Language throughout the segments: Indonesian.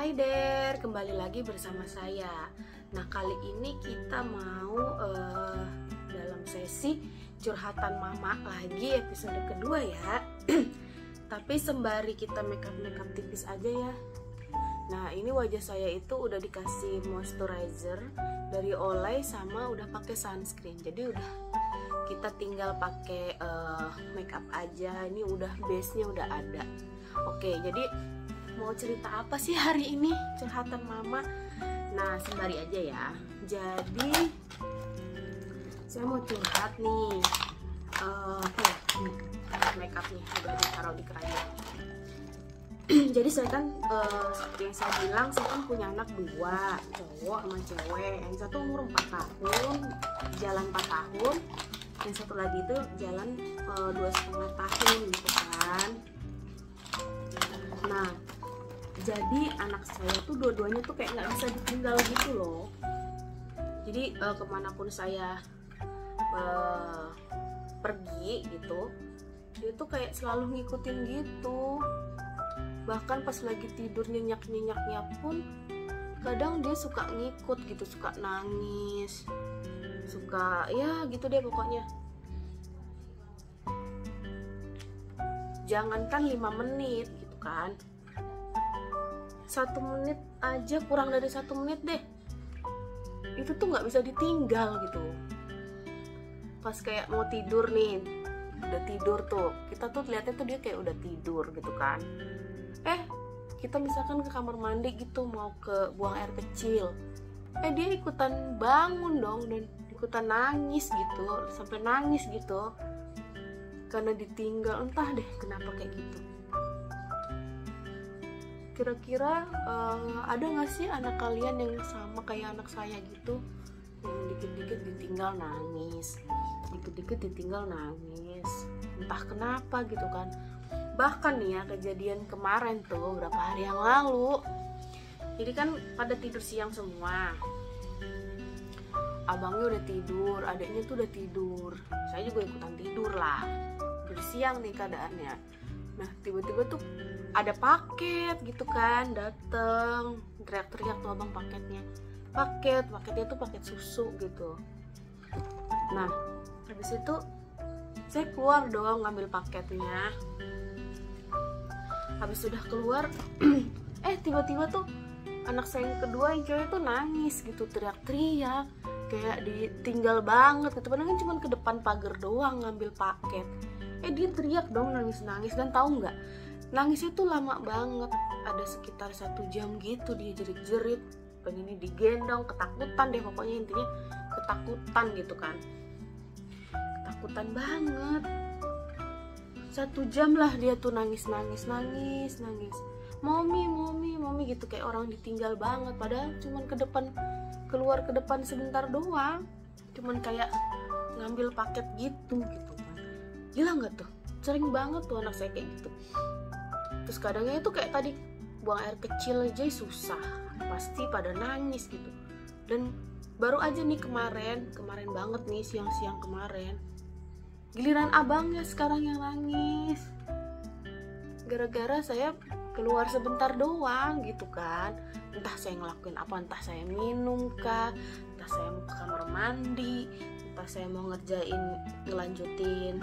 Hai there, kembali lagi bersama saya. Nah, kali ini kita mau dalam sesi curhatan mama lagi, episode kedua ya. Tapi sembari kita makeup tipis aja ya. Nah, ini wajah saya itu udah dikasih moisturizer dari Olay sama udah pakai sunscreen. Jadi udah kita tinggal pakai makeup aja. Ini udah base-nya udah ada. Oke, jadi mau cerita apa sih hari ini curhatan mama? Nah, sembari aja ya. Jadi saya mau curhat nih. Makeupnya udah ditaruh di keranjang. Jadi saya kan seperti yang saya bilang, saya kan punya anak dua, cowok sama cewek. Yang satu umur 4 tahun, jalan 4 tahun. Yang satu lagi itu jalan 2,5 tahun gitu kan. Nah, jadi anak saya tuh dua-duanya tuh kayak nggak bisa ditinggal gitu loh. Jadi kemanapun saya pergi gitu, dia tuh kayak selalu ngikutin gitu. Bahkan pas lagi tidur nyenyak-nyenyaknya pun kadang dia suka ngikut gitu, suka nangis, suka ya gitu deh pokoknya. Jangankan 5 menit gitu kan, 1 menit aja, kurang dari 1 menit deh, itu tuh nggak bisa ditinggal gitu. Pas kayak mau tidur nih, udah tidur tuh, kita tuh lihatnya tuh dia kayak udah tidur gitu kan. Kita misalkan ke kamar mandi gitu, mau ke buang air kecil, dia ikutan bangun dong dan ikutan nangis gitu, sampai nangis gitu karena ditinggal. Entah deh kenapa kayak gitu. Kira-kira ada gak sih anak kalian yang sama kayak anak saya gitu, yang dikit-dikit ditinggal nangis, dikit-dikit ditinggal nangis, entah kenapa gitu kan. Bahkan nih ya, kejadian kemarin tuh berapa hari yang lalu, jadi kan pada tidur siang semua, abangnya udah tidur, adiknya tuh udah tidur, saya juga ikutan tidur lah, tidur siang nih keadaannya. Nah, tiba-tiba tuh ada paket gitu kan, dateng, teriak-teriak tuh abang paketnya tuh paket susu gitu. Nah, habis itu saya keluar dong ngambil paketnya. Habis sudah keluar, tiba-tiba tuh anak saya yang kedua, yang cewek tuh nangis gitu, teriak-teriak kayak ditinggal banget gitu. Padahal kan cuma ke depan pagar doang ngambil paket. Dia teriak dong, nangis-nangis. Dan tahu nggak, nangisnya tuh lama banget, ada sekitar 1 jam gitu. Dia jerit-jerit, pengen digendong, ketakutan deh pokoknya, intinya ketakutan gitu kan, ketakutan banget. 1 jam lah dia tuh nangis, Mommy gitu, kayak orang ditinggal banget. Padahal cuman keluar ke depan sebentar doang, cuman kayak ngambil paket gitu kan. Gila nggak tuh? Sering banget tuh anak saya kayak gitu. Terus kadangnya itu kayak tadi buang air kecil aja susah, pasti pada nangis gitu. Dan baru aja nih kemarin banget nih, siang-siang kemarin, giliran abangnya sekarang yang nangis. Gara-gara saya keluar sebentar doang gitu kan. Entah saya ngelakuin apa, entah saya minum kah, entah saya mau ke kamar mandi, entah saya mau ngelanjutin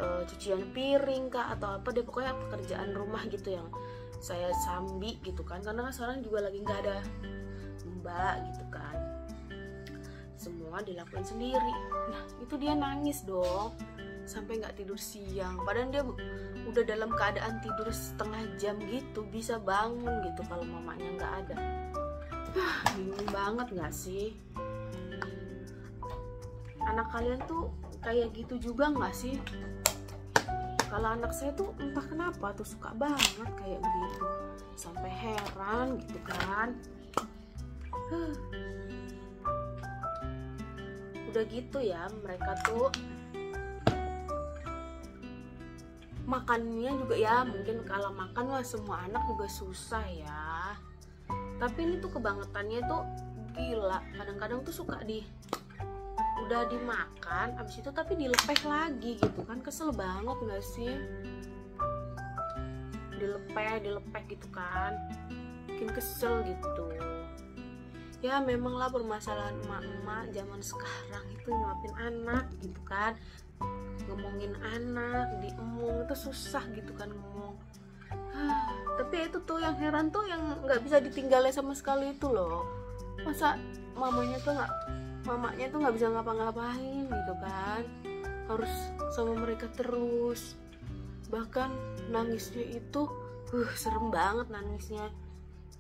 cucian piring kah atau apa deh, pokoknya pekerjaan rumah gitu yang saya sambi gitu kan, karena kan sekarang juga lagi nggak ada mbak gitu kan, semua dilakuin sendiri. Nah, itu dia nangis dong sampai nggak tidur siang, padahal dia udah dalam keadaan tidur setengah jam gitu, bisa bangun gitu kalau mamanya nggak ada. Bingung banget nggak sih? Anak kalian tuh kayak gitu juga nggak sih? Kalau anak saya tuh entah kenapa tuh suka banget kayak begitu, sampai heran gitu kan. Udah gitu ya, mereka tuh makannya juga ya, mungkin kalau makan lah semua anak juga susah ya. Tapi ini tuh kebangetannya tuh gila. Kadang-kadang tuh suka udah dimakan, abis itu tapi dilepeh lagi gitu kan. Kesel banget gak sih? Dilepeh gitu kan. bikin kesel gitu. Ya memanglah permasalahan emak-emak zaman sekarang itu nyuapin anak gitu kan, ngomongin anak diemung itu susah gitu kan ngomong. Tapi itu tuh yang heran tuh yang nggak bisa ditinggalin sama sekali itu loh. Masa mamanya tuh nggak bisa ngapa-ngapain gitu kan, harus sama mereka terus. Bahkan nangisnya itu serem banget nangisnya,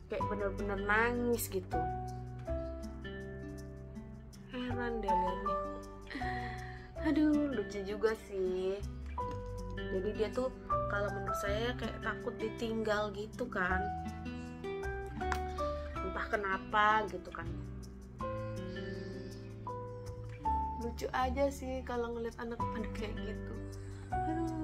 kayak bener-bener nangis gitu. Heran deh liatnya. Aduh, lucu juga sih. Jadi dia tuh kalau menurut saya kayak takut ditinggal gitu kan, entah kenapa gitu kan. Lucu aja sih kalau ngeliat anak pada kayak gitu. Aduh.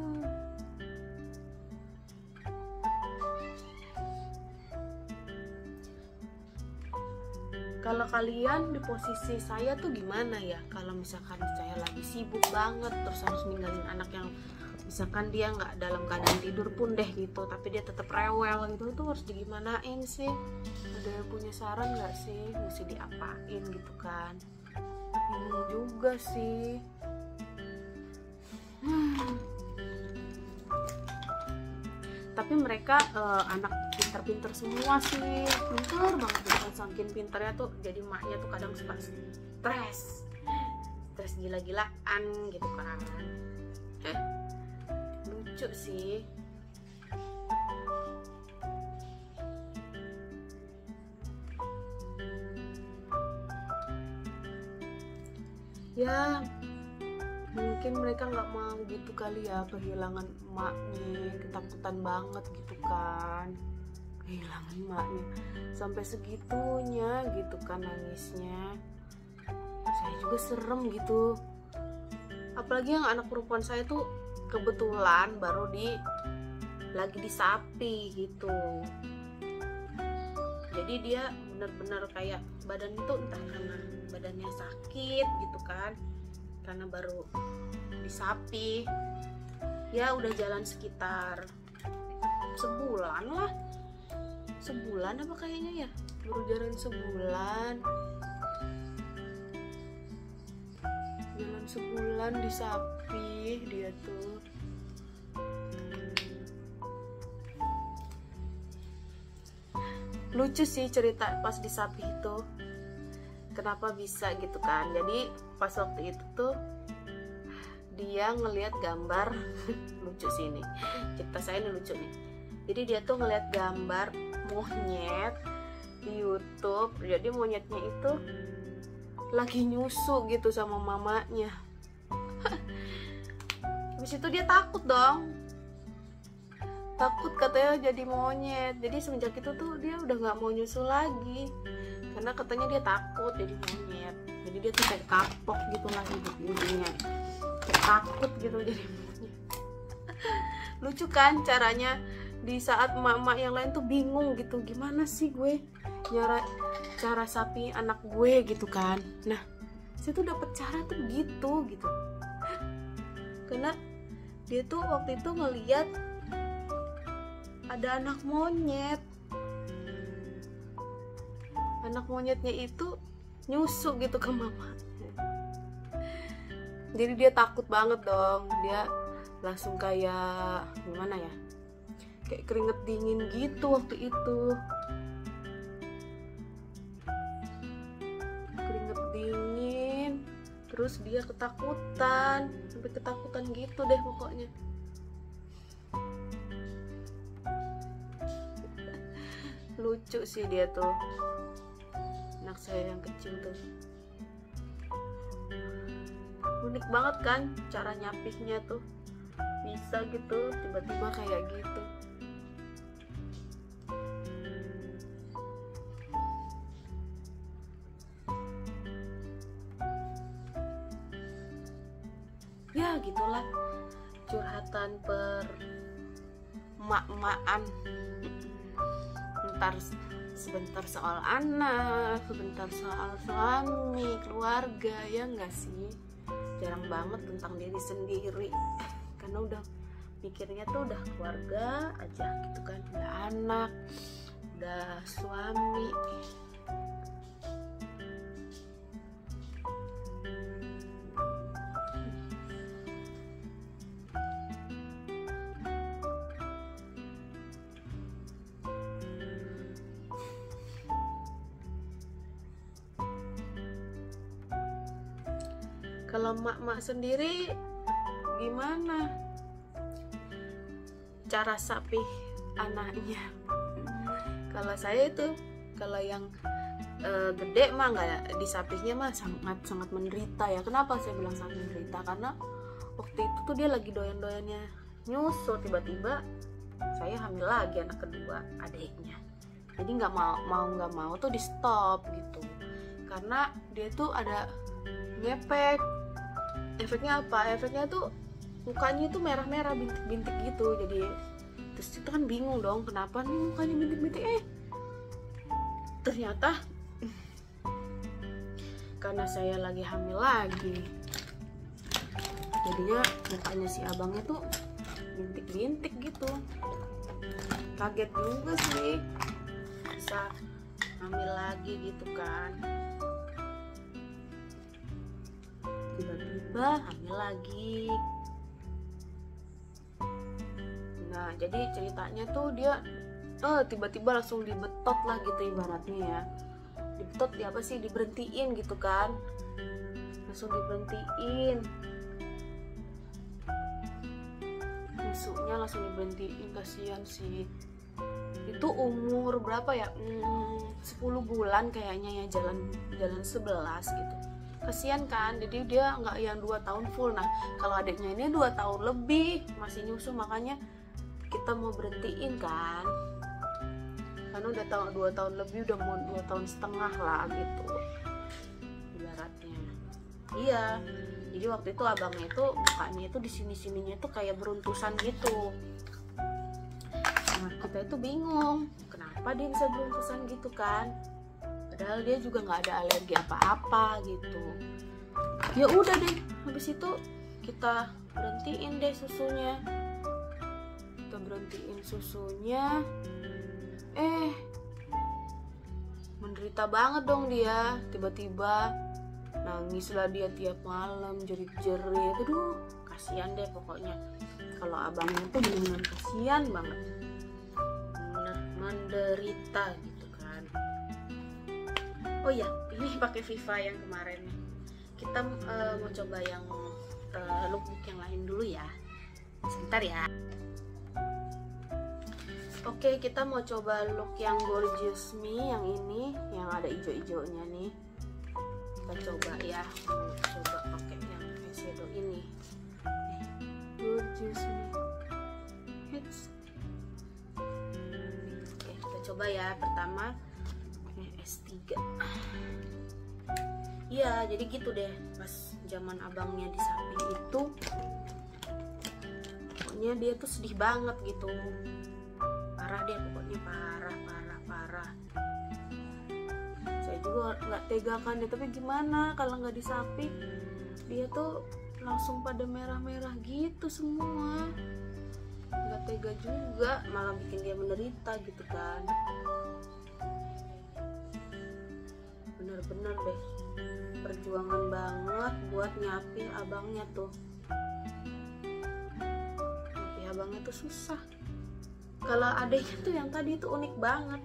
Kalau kalian di posisi saya tuh gimana ya? Kalau misalkan saya lagi sibuk banget terus harus ninggalin anak yang misalkan dia nggak dalam keadaan tidur pun deh gitu, tapi dia tetap rewel gitu, itu harus digimanain sih? Ada yang punya saran nggak sih? Mesti diapain gitu kan? Bingung juga sih. Tapi mereka anak pintar-pintar semua sih, pintar banget gitu. Saking pintarnya tuh jadi emaknya tuh kadang suka stres gila-gilaan gitu kan. Lucu sih. Ya mungkin mereka nggak mau gitu kali ya kehilangan emaknya, ketakutan banget gitu kan, kehilangan emaknya sampai segitunya gitu kan nangisnya. Saya juga serem gitu, apalagi yang anak perempuan saya tuh kebetulan baru lagi disapi gitu. Jadi dia bener-bener kayak badan itu entah karena badannya sakit gitu kan, karena baru disapi ya, udah jalan sekitar sebulan apa kayaknya ya, baru jalan sebulan disapi dia tuh. Lucu sih cerita pas disapi itu, kenapa bisa gitu kan. Jadi pas waktu itu tuh dia ngelihat gambar lucu sih ini, cerita saya ini lucu nih. Jadi dia tuh ngelihat gambar monyet di YouTube. Jadi monyetnya itu lagi nyusu gitu sama mamanya. Habis itu dia takut dong, takut katanya jadi monyet. Jadi semenjak itu tuh dia udah nggak mau nyusu lagi karena katanya dia takut jadi monyet. Jadi dia tuh kayak kapok gitu lah hidupnya, kayak takut gitu jadi monyet. Lucu kan caranya, di saat emak-emak yang lain tuh bingung gitu, gimana sih gue cara sapi anak gue gitu kan. Nah saya tuh dapet cara tuh gitu karena dia tuh waktu itu ngeliat ada anak monyetnya itu nyusu gitu ke mama. Jadi dia takut banget dong, dia langsung kayak gimana ya, kayak keringet dingin gitu waktu itu, keringet dingin, terus dia ketakutan, sampai ketakutan gitu deh pokoknya. Lucu sih dia tuh, anak saya yang kecil tuh. Unik banget kan cara nyapisnya tuh, bisa gitu tiba-tiba kayak gitu. Ya gitulah curhatan per mak-makan. Sebentar soal anak, sebentar soal suami, keluarga, ya enggak sih? Jarang banget tentang diri sendiri karena udah mikirnya tuh udah keluarga aja gitu kan, udah anak, udah suami. Kalau mak-mak sendiri gimana cara sapih anaknya? Kalau saya itu, kalau yang gede mah nggak disapihnya mah sangat menderita ya. Kenapa saya bilang sangat menderita? Karena waktu itu tuh dia lagi doyan-doyannya nyusu, tiba-tiba saya hamil lagi anak kedua, adiknya. Jadi nggak mau tuh di stop gitu, karena dia tuh ada ngepek. Efeknya apa? Efeknya tuh mukanya tuh merah-merah, bintik-bintik gitu. Jadi terus itu kan bingung dong, kenapa nih mukanya bintik-bintik? Ternyata karena saya lagi hamil lagi, jadinya mukanya si abangnya tuh bintik-bintik gitu. Kaget juga sih bisa hamil lagi gitu kan. Tiba-tiba hamil lagi. Nah, jadi ceritanya tuh dia tiba-tiba langsung dibetot lah gitu ibaratnya ya. Dibetot ya apa sih, diberhentiin gitu kan. Langsung diberhentiin. Nyusunya langsung diberhentiin, kasihan sih. Itu umur berapa ya? 10 bulan kayaknya ya, jalan 11 gitu. Kasian kan, jadi dia nggak yang 2 tahun full. Nah, kalau adiknya ini 2 tahun lebih masih nyusu, makanya kita mau berhentiin kan, karena udah 2 tahun lebih, udah mau 2 tahun setengah lah gitu ibaratnya. Iya, jadi waktu itu abangnya itu mukanya itu di sininya itu kayak beruntusan gitu. Nah, kita itu bingung kenapa dia bisa beruntusan gitu kan, padahal dia juga nggak ada alergi apa-apa gitu. Ya udah deh, habis itu kita berhentiin deh susunya. Kita berhentiin susunya. Menderita banget dong dia. Tiba-tiba nangis lah dia tiap malam, jerit-jerit. Aduh, kasihan deh pokoknya. Kalau abangnya tuh benar-benar kasihan banget, benar menderita gitu kan. Oh ya, ini pakai Viva yang kemarin nih. Kita mau coba yang lookbook yang lain dulu ya. Sebentar ya. Oke, kita mau coba look yang Gorgeous Me yang ini, yang ada ijo-ijonya nih. Kita coba ya. Coba pakai yang eyeshadow ini. Gorgeous Me. Hits. Oke, kita coba ya. Pertama S3. Iya, jadi gitu deh. Pas zaman abangnya disapi itu, pokoknya dia tuh sedih banget gitu. Parah dia, pokoknya parah. Saya juga nggak tega kan dia, tapi gimana kalau nggak disapi, dia tuh langsung pada merah-merah gitu semua. Nggak tega juga, malah bikin dia menderita gitu kan. Bener-bener deh, perjuangan banget buat nyapi abangnya tuh. Nyapi abangnya tuh susah. Kalau adiknya tuh yang tadi itu unik banget.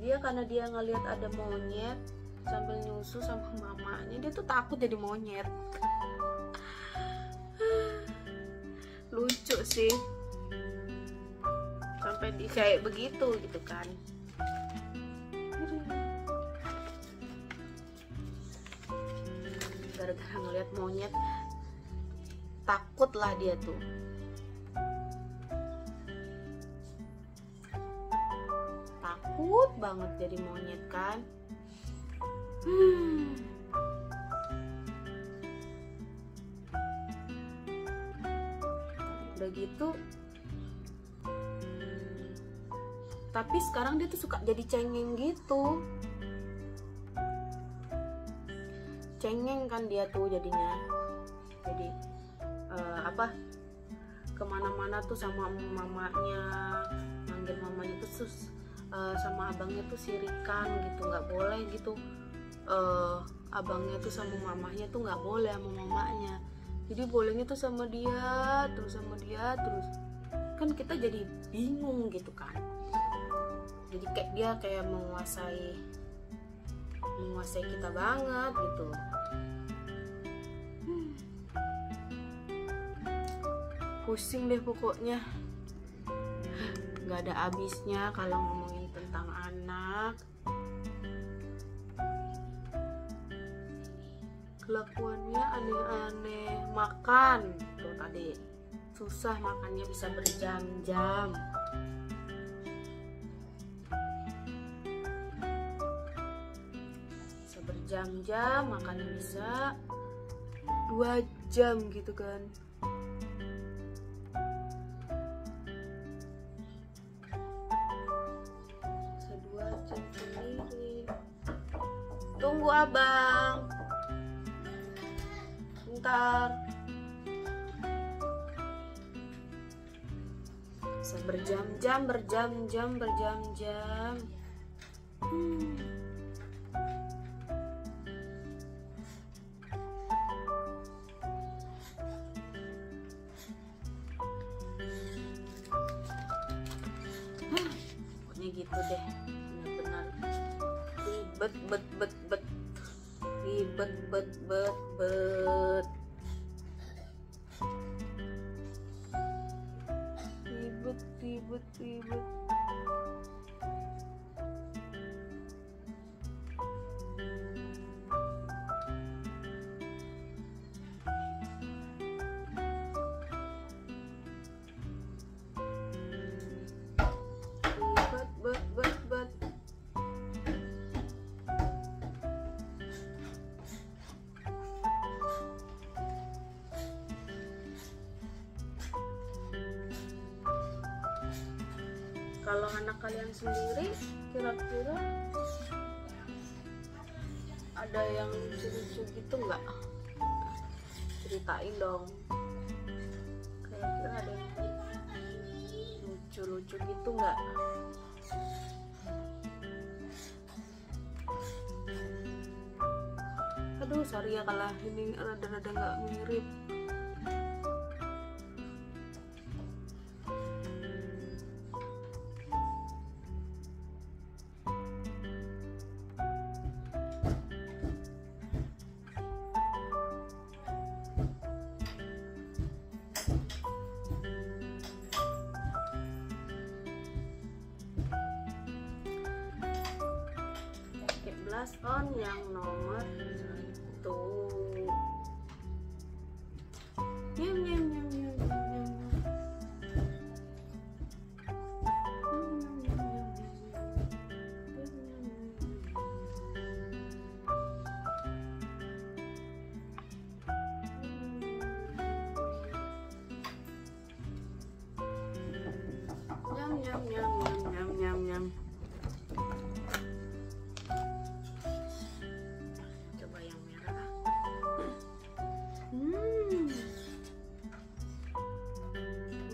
Dia karena dia ngelihat ada monyet sambil nyusu sama mamanya, dia tuh takut jadi monyet. Lucu sih, sampai di kayak begitu gitu kan. Gara-gara ngelihat monyet, takut lah dia tuh. Takut banget jadi monyet kan. Udah gitu, tapi sekarang dia tuh suka jadi cengeng gitu. Cengeng kan dia tuh jadinya. Jadi kemana-mana tuh sama mamanya, manggil mamanya tuh sama abangnya tuh sirikan gitu, nggak boleh gitu. Abangnya tuh sama mamahnya tuh nggak boleh sama mamanya, jadi bolehnya tuh sama dia terus, kan kita jadi bingung gitu kan. Jadi kayak dia kayak menguasai kita banget gitu. Pusing deh pokoknya, nggak ada habisnya kalau ngomongin tentang anak. Kelakuannya aneh-aneh. Makan tuh tadi susah, makannya bisa berjam-jam. Bisa berjam-jam, makannya bisa 2 jam gitu kan. Bisa 2 jam sendiri. Tunggu abang, bentar. Bisa berjam-jam. Pokoknya gitu deh, benar-benar ribet. Kalau anak kalian sendiri kira-kira ada yang lucu-lucu gitu nggak? Ceritain dong. Kira-kira ada yang lucu-lucu gitu nggak? Aduh, sorry ya kalau ini rada-rada nggak mirip. Blush on yang nomor 1. Nyam. Coba yang merah.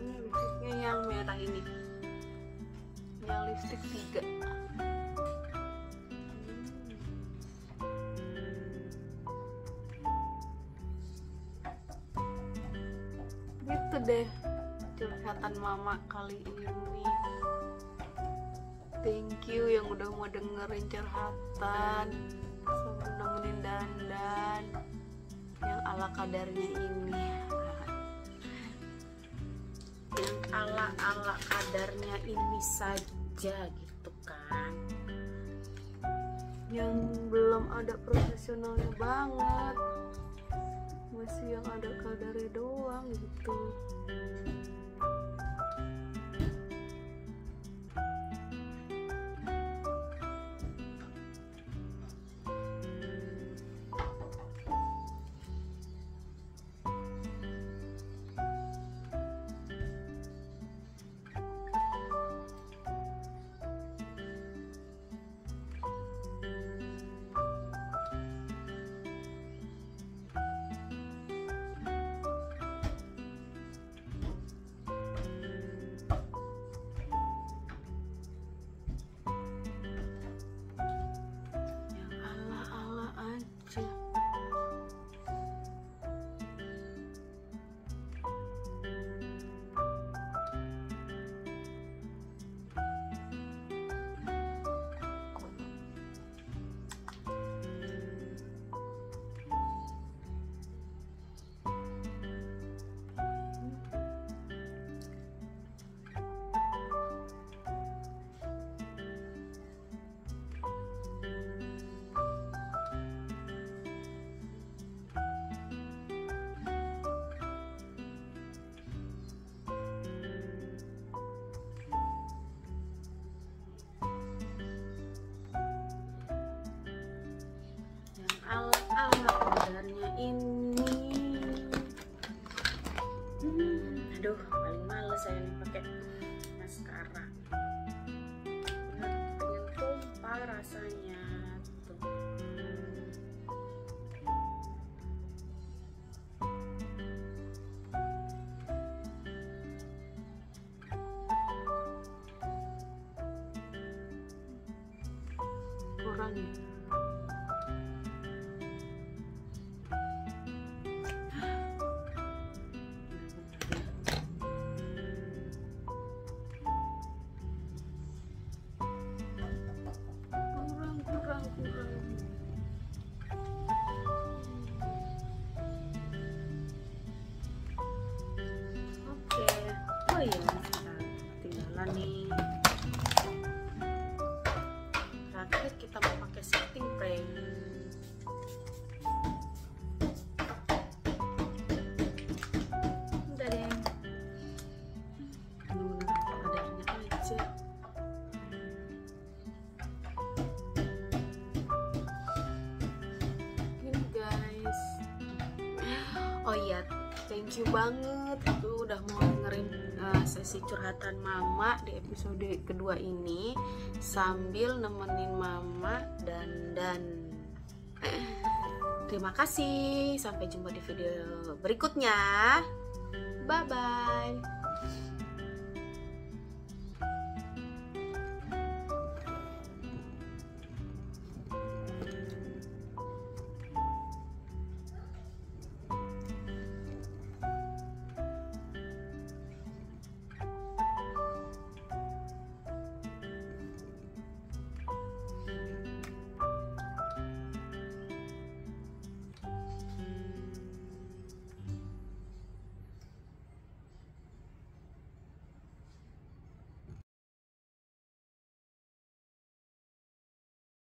Lipstiknya yang merah ini. Yang lipstik 3. Gitu deh curhatan mama kali ini. Thank you yang udah mau dengerin curhatan sambil nemenin dandan yang ala kadarnya ini. Yang ala kadarnya ini saja gitu kan. Yang belum ada profesionalnya banget, masih yang ada kadarnya doang gitu. Aduh, paling males saya nih pakai maskara. Pengen tumpah rasanya tuh. Kurang ya. Oke. Oh iya, tinggalan nih. Terakhir kita mau pakai setting frame. Udah deh. Kadarnya aja. Ini guys. Oh iya, thank you banget tuh udah mau dengerin sesi curhatan mama di episode kedua ini sambil nemenin mama dan terima kasih, sampai jumpa di video berikutnya. Bye bye.